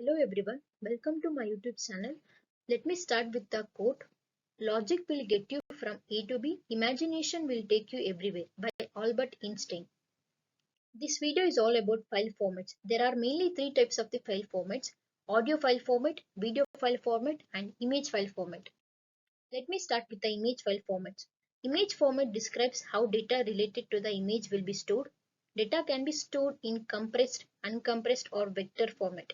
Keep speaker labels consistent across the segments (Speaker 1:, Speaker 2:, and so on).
Speaker 1: Hello everyone, welcome to my YouTube channel. Let me start with the quote. Logic will get you from A to B, imagination will take you everywhere by Albert Einstein. This video is all about file formats. There are mainly three types of the file formats: audio file format, video file format and image file format. Let me start with the image file formats. Image format describes how data related to the image will be stored. Data can be stored in compressed, uncompressed or vector format.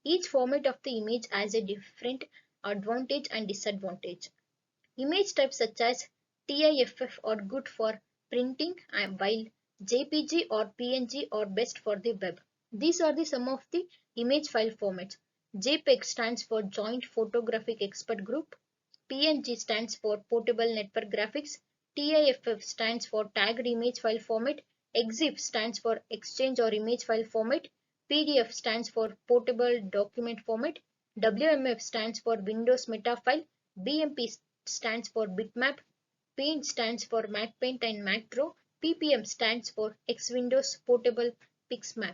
Speaker 1: Each format of the image has a different advantage and disadvantage. Image types such as TIFF are good for printing while JPG or PNG are best for the web. These are the some of the image file formats. JPEG stands for Joint Photographic Expert Group. PNG stands for Portable Network Graphics. TIFF stands for Tagged Image File Format. EXIF stands for Exchange or Image File Format. PDF stands for Portable Document Format. WMF stands for Windows Meta File. BMP stands for Bitmap. Paint stands for MacPaint and MacPro. PPM stands for X Windows Portable Pixmap.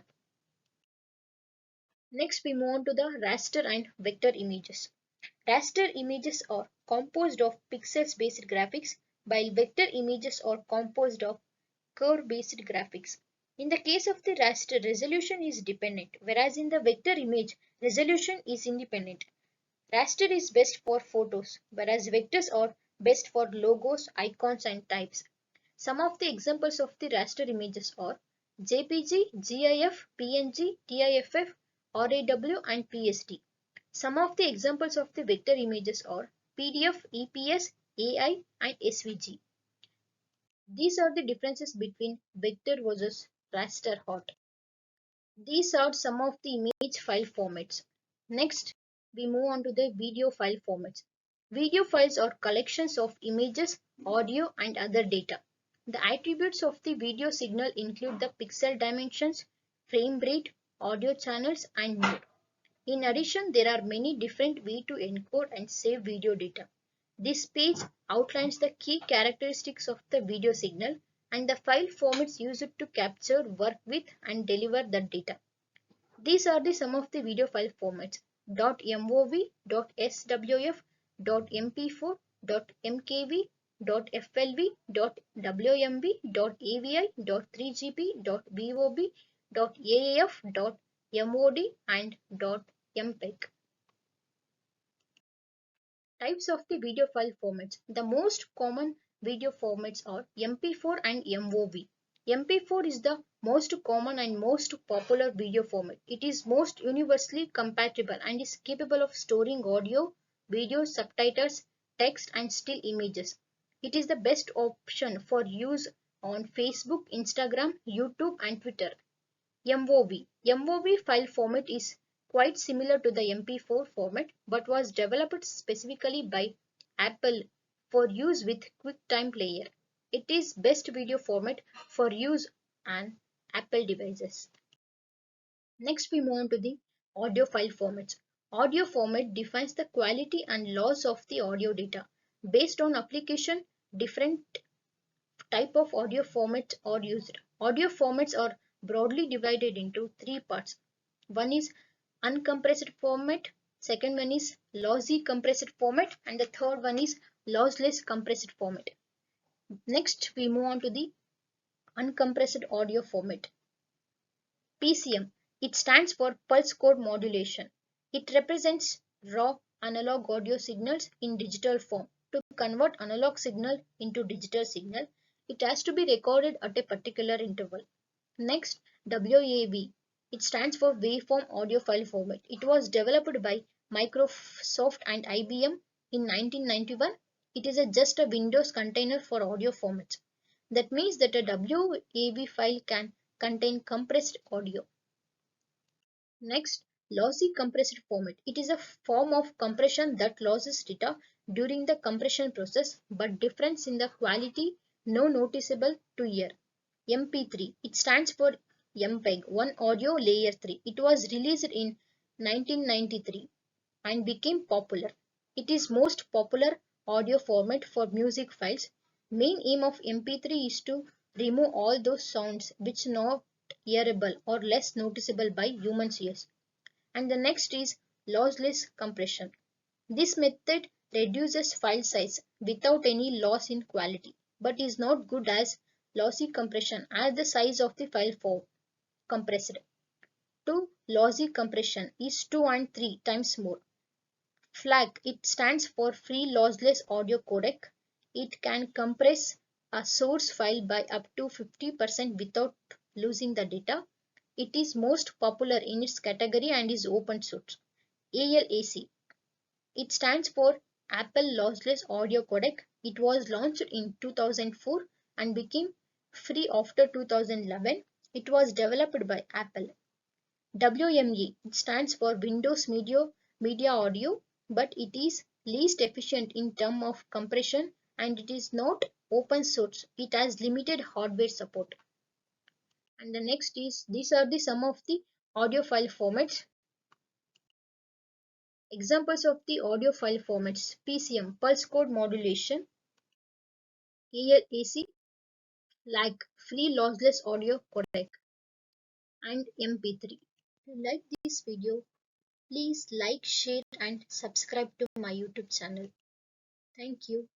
Speaker 1: Next we move on to the raster and vector images. Raster images are composed of pixels-based graphics, while vector images are composed of curve-based graphics. In the case of the raster, resolution is dependent, whereas in the vector image, resolution is independent. Raster is best for photos, whereas vectors are best for logos, icons, and types. Some of the examples of the raster images are JPG, GIF, PNG, TIFF, RAW, and PSD. Some of the examples of the vector images are PDF, EPS, AI, and SVG. These are the differences between vector versus raster art. These are some of the image file formats. Next, we move on to the video file formats. Video files are collections of images, audio, and other data. The attributes of the video signal include the pixel dimensions, frame rate, audio channels, and more. In addition, there are many different ways to encode and save video data. This page outlines the key characteristics of the video signal and the file formats used to capture, work with, and deliver the data. These are the some of the video file formats: .mov, .swf, .mp4, .mkv, .flv, .wmv, .avi, .3gp, .vob, .aaf, .mod, and .mpeg. Types of the video file formats. The most common video formats are MP4 and MOV. MP4 is the most common and most popular video format. It is most universally compatible and is capable of storing audio, video, subtitles, text, and still images. It is the best option for use on Facebook, Instagram, YouTube, and Twitter. MOV. MOV file format is quite similar to the MP4 format but was developed specifically by Apple for use with QuickTime Player. It is best video format for use on Apple devices. Next we move on to the audio file formats. Audio format defines the quality and loss of the audio data. Based on application, different type of audio formats are used. Audio formats are broadly divided into three parts. One is uncompressed format, second one is lossy compressed format, and the third one is lossless compressed format. Next, we move on to the uncompressed audio format. PCM. It stands for pulse code modulation. It represents raw analog audio signals in digital form. To convert analog signal into digital signal, it has to be recorded at a particular interval. Next, WAV. It stands for Waveform Audio File Format. It was developed by Microsoft and IBM in 1991. It is just a Windows container for audio formats. That means that a WAV file can contain compressed audio. Next, lossy compressed format. It is a form of compression that loses data during the compression process but difference in the quality no noticeable to ear. MP3. It stands for MPEG, One Audio Layer 3. It was released in 1993 and became popular. It is most popular audio format for music files. Main aim of MP3 is to remove all those sounds which not hearable or less noticeable by human ears. And the next is lossless compression. This method reduces file size without any loss in quality, but is not good as lossy compression as the size of the file for compressed. 2. Lossy compression is 2 and 3 times more. FLAC, it stands for Free Lossless Audio Codec. It can compress a source file by up to 50% without losing the data. It is most popular in its category and is open source. ALAC, it stands for Apple Lossless Audio Codec. It was launched in 2004 and became free after 2011. It was developed by Apple. WME, it stands for Windows Media Audio, but it is least efficient in terms of compression and it is not open source. It has limited hardware support. And the next is, these are the some of the audio file formats. Examples of the audio file formats: PCM, pulse code modulation; ALAC, like free lossless audio codec; and MP3. If you like this video, please like, share and subscribe to my YouTube channel. Thank you.